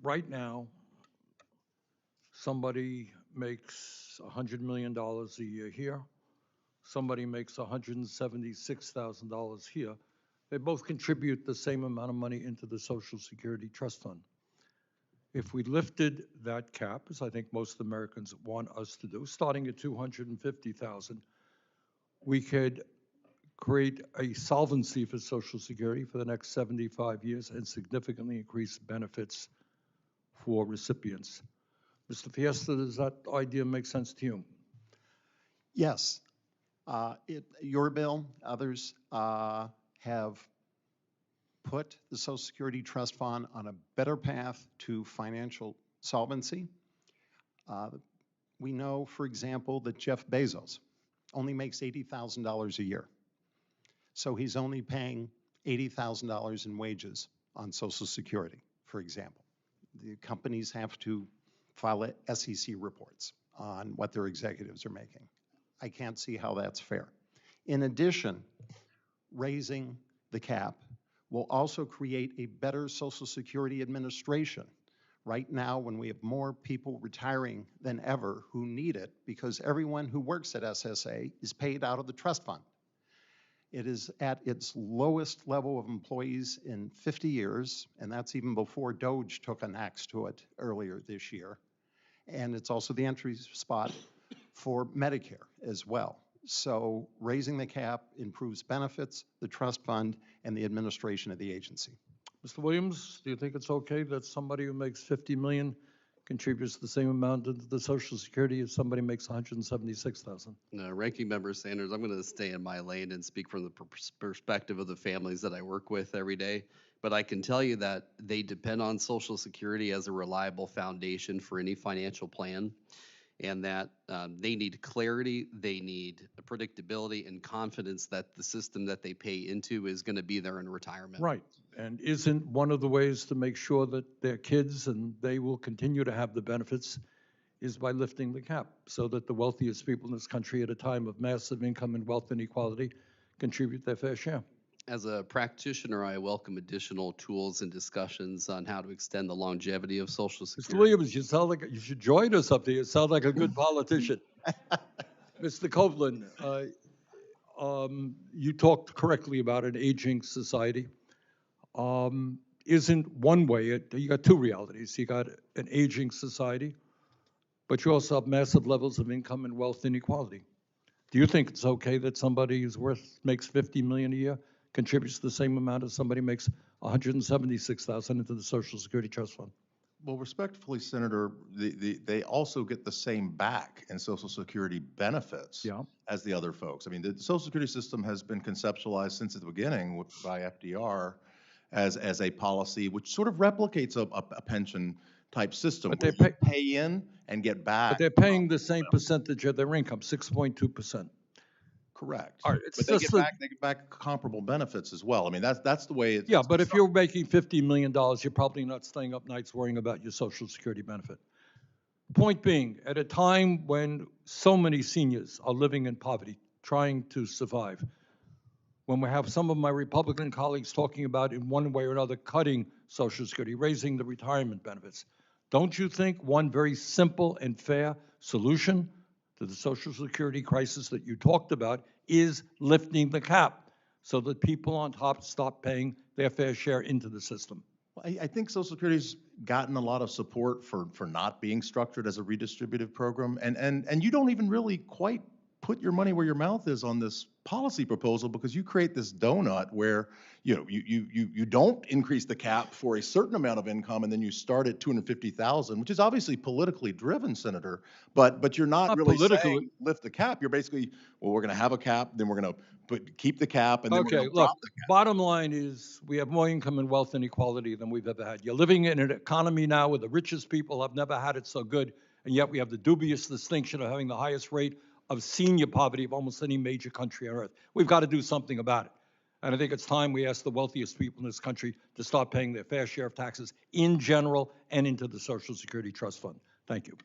right now, somebody makes $100 million a year here, somebody makes $176,000 here. They both contribute the same amount of money into the Social Security Trust Fund. If we lifted that cap, as I think most Americans want us to do, starting at 250,000, we could create a solvency for Social Security for the next 75 years and significantly increase benefits for recipients. Mr. Fiesta, does that idea make sense to you? Yes. Your bill, others have put the Social Security Trust Fund on a better path to financial solvency. We know, for example, that Jeff Bezos only makes $80,000 a year. So he's only paying $80,000 in wages on Social Security, for example. The companies have to file SEC reports on what their executives are making. I can't see how that's fair. In addition, raising the cap will also create a better Social Security administration. Right now, when we have more people retiring than ever who need it, because everyone who works at SSA is paid out of the trust fund. It is at its lowest level of employees in 50 years, and that's even before DOGE took an axe to it earlier this year. And it's also the entry spot for Medicare as well. So raising the cap improves benefits, the trust fund, and the administration of the agency. Mr. Williams, do you think it's okay that somebody who makes $50 million contributes the same amount into the Social Security as somebody makes $176,000? No, Ranking Member Sanders, I'm going to stay in my lane and speak from the perspective of the families that I work with every day. But I can tell you that they depend on Social Security as a reliable foundation for any financial plan, and that they need clarity, they need predictability and confidence that the system that they pay into is going to be there in retirement. Right. And isn't one of the ways to make sure that their kids and they will continue to have the benefits is by lifting the cap so that the wealthiest people in this country at a time of massive income and wealth inequality contribute their fair share? As a practitioner, I welcome additional tools and discussions on how to extend the longevity of Social Security. Mr. Williams, you sound like you should join us up there. You sound like a good politician. Mr. Copeland, you talked correctly about an aging society. Isn't one way, you got two realities. You got an aging society, but you also have massive levels of income and wealth inequality. Do you think it's okay that somebody who's makes $50 million a year contributes the same amount as somebody makes $176,000 into the Social Security Trust Fund? Well, respectfully, Senator, they also get the same back in Social Security benefits as the other folks. I mean, the Social Security system has been conceptualized since the beginning by FDR as a policy which sort of replicates a pension type system. But they pay in and get back. But they're paying the same percentage of their income, 6.2%. Correct. All right, but they get back comparable benefits as well. I mean, that's the way it's. Yeah, but if you're making $50 million, you're probably not staying up nights worrying about your Social Security benefit. Point being, at a time when so many seniors are living in poverty, trying to survive, when we have some of my Republican colleagues talking about in one way or another cutting Social Security, raising the retirement benefits, don't you think one very simple and fair solution to the Social Security crisis that you talked about is lifting the cap so that people on top stop paying their fair share into the system? I think Social Security's gotten a lot of support for not being structured as a redistributive program, and you don't even really quite put your money where your mouth is on this policy proposal, because you create this donut where you don't increase the cap for a certain amount of income, and then you start at 250,000, which is obviously politically driven, Senator. But you're not really saying lift the cap. You're basically, well, we're going to have a cap, then we're going to keep the cap, and then we're going to drop the cap. Bottom line is we have more income and wealth inequality than we've ever had. You're living in an economy now where the richest people have never had it so good, and yet we have the dubious distinction of having the highest rate of senior poverty of almost any major country on earth. We've got to do something about it. And I think it's time we ask the wealthiest people in this country to start paying their fair share of taxes in general and into the Social Security Trust Fund. Thank you.